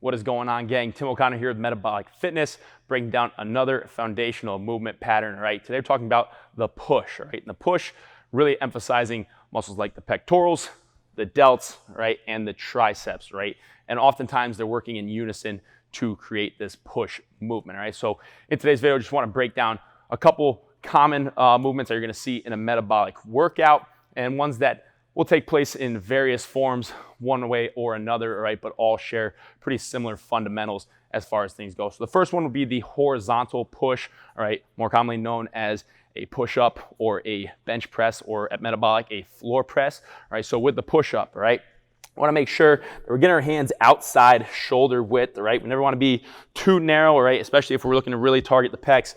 What is going on, gang? Tim O'Connor here with Metabolic Fitness, breaking down another foundational movement pattern, right? Today we're talking about the push, right? And the push, really emphasizing muscles like the pectorals, the delts, right? And the triceps, right? And oftentimes they're working in unison to create this push movement, right? So in today's video, I just want to break down a couple common movements that you're going to see in a metabolic workout and ones that will take place in various forms, one way or another, right? But all share pretty similar fundamentals as far as things go. So the first one would be the horizontal push, all right? More commonly known as a push-up or a bench press, or at metabolic, a floor press, right? So with the push-up, right? I want to make sure that we're getting our hands outside shoulder width, right? We never want to be too narrow, right? Especially if we're looking to really target the pecs.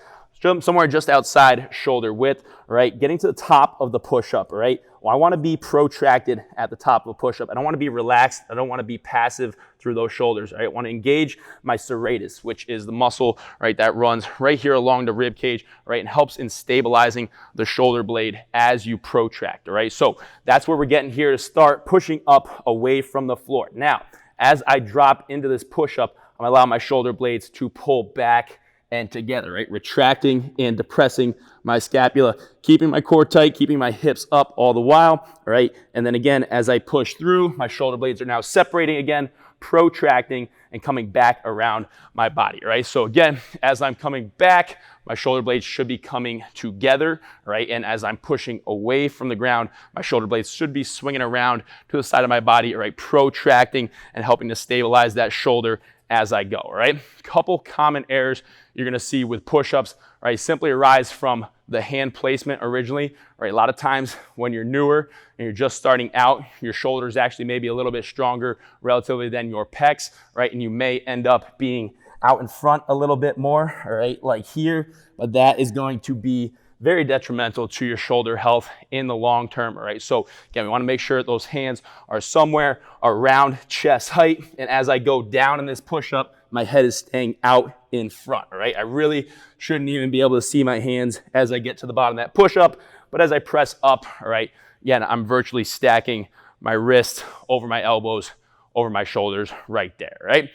Somewhere just outside shoulder width, right? Getting to the top of the push-up, right? Well, I want to be protracted at the top of a push-up. I don't want to be relaxed. I don't want to be passive through those shoulders, right? I want to engage my serratus, which is the muscle, right, that runs right here along the rib cage, right, and helps in stabilizing the shoulder blade as you protract, all right? So that's where we're getting here to start pushing up away from the floor. Now, as I drop into this push-up, I'm going to allow my shoulder blades to pull back and together, right? Retracting and depressing my scapula, keeping my core tight, keeping my hips up all the while, all right? And then again, as I push through, my shoulder blades are now separating again, protracting and coming back around my body, right? So again, as I'm coming back, my shoulder blades should be coming together, right? And as I'm pushing away from the ground, my shoulder blades should be swinging around to the side of my body, right? Protracting and helping to stabilize that shoulder as I go, right? Couple common errors you're gonna see with push-ups, right? Simply arise from the hand placement originally, right? A lot of times when you're newer and you're just starting out, your shoulders actually may be a little bit stronger relatively than your pecs, right? And you may end up being out in front a little bit more, all right? Like here, but that is going to be very detrimental to your shoulder health in the long term, all right? So again, we wanna make sure those hands are somewhere around chest height. And as I go down in this push-up, my head is staying out in front, all right? I really shouldn't even be able to see my hands as I get to the bottom of that push-up. But as I press up, all right, again, I'm virtually stacking my wrists over my elbows, over my shoulders right there, right?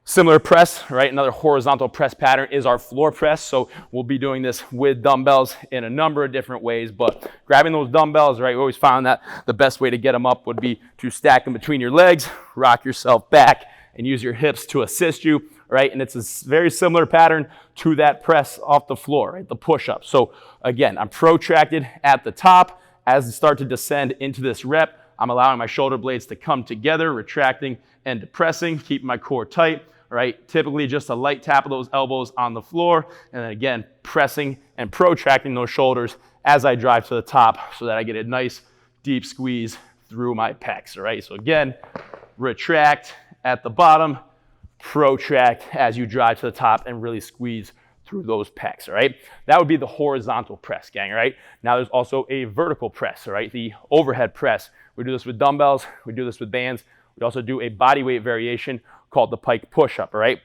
Similar press, right? Another horizontal press pattern is our floor press. So we'll be doing this with dumbbells in a number of different ways, but grabbing those dumbbells, right? We always found that the best way to get them up would be to stack them between your legs, rock yourself back, and use your hips to assist you, right? And it's a very similar pattern to that press off the floor, right? The push-up. So again, I'm protracted at the top. As I start to descend into this rep, I'm allowing my shoulder blades to come together, retracting and depressing, keeping my core tight, right? Typically just a light tap of those elbows on the floor, and then again, pressing and protracting those shoulders as I drive to the top so that I get a nice deep squeeze through my pecs, right? So again, retract at the bottom, protract as you drive to the top and really squeeze through those pecs, all right? That would be the horizontal press, gang, right? Now there's also a vertical press, all right? The overhead press. We do this with dumbbells, we do this with bands. We also do a body weight variation called the Pike Push-Up, all right?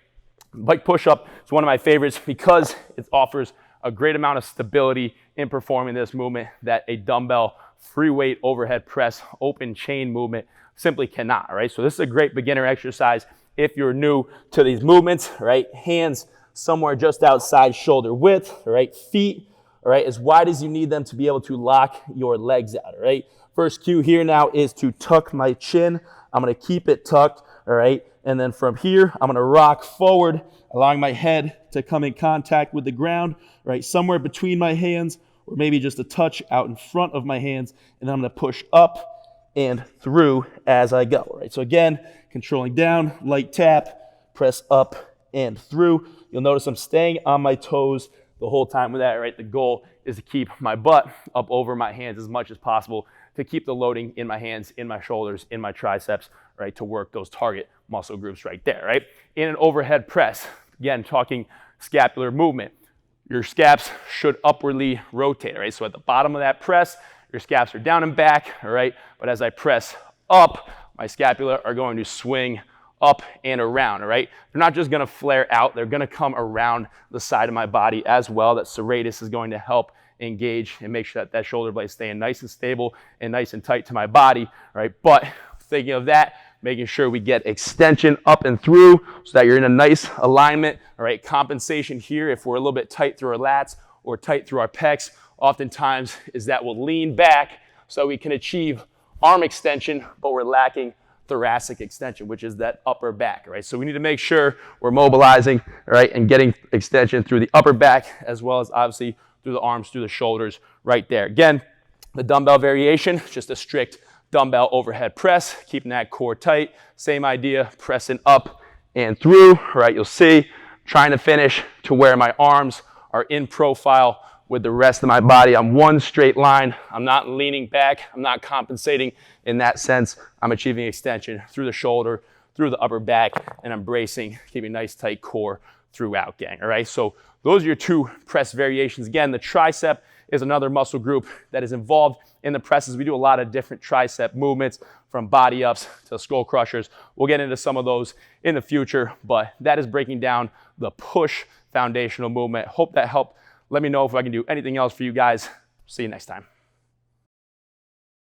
The Pike Push-Up is one of my favorites because it offers a great amount of stability in performing this movement that a dumbbell free weight overhead press open chain movement simply cannot, all right? So this is a great beginner exercise if you're new to these movements, all right? Hands somewhere just outside shoulder width, all right? Feet, all right, as wide as you need them to be able to lock your legs out, all right? First cue here now is to tuck my chin. I'm gonna keep it tucked, all right? And then from here, I'm gonna rock forward, allowing my head to come in contact with the ground, right? Somewhere between my hands, or maybe just a touch out in front of my hands. And then I'm gonna push up and through as I go, right? So again, controlling down, light tap, press up and through. You'll notice I'm staying on my toes the whole time with that, right? The goal is to keep my butt up over my hands as much as possible to keep the loading in my hands, in my shoulders, in my triceps, right? To work those target muscle groups right there, right? In an overhead press, again, talking scapular movement, your scaps should upwardly rotate, right? So at the bottom of that press, your scaps are down and back, all right? But as I press up, my scapula are going to swing up and around, all right? They're not just gonna flare out, they're gonna come around the side of my body as well. That serratus is going to help engage and make sure that that shoulder blade is staying nice and stable and nice and tight to my body, right? But thinking of that, making sure we get extension up and through so that you're in a nice alignment. All right, compensation here if we're a little bit tight through our lats or tight through our pecs, oftentimes is that we'll lean back so we can achieve arm extension, but we're lacking thoracic extension, which is that upper back, right? So we need to make sure we're mobilizing, right, and getting extension through the upper back as well as obviously through the arms, through the shoulders right there. Again, the dumbbell variation, just a strict dumbbell overhead press, keeping that core tight. Same idea, pressing up and through, right? You'll see, trying to finish to where my arms are in profile with the rest of my body on one straight line. I'm not leaning back. I'm not compensating in that sense. I'm achieving extension through the shoulder, through the upper back, and I'm bracing, keeping a nice tight core throughout, gang, all right? So those are your two press variations. Again, the tricep is another muscle group that is involved in the presses. We do a lot of different tricep movements from body ups to skull crushers. We'll get into some of those in the future, but that is breaking down the push foundational movement. Hope that helped. Let me know if I can do anything else for you guys. See you next time.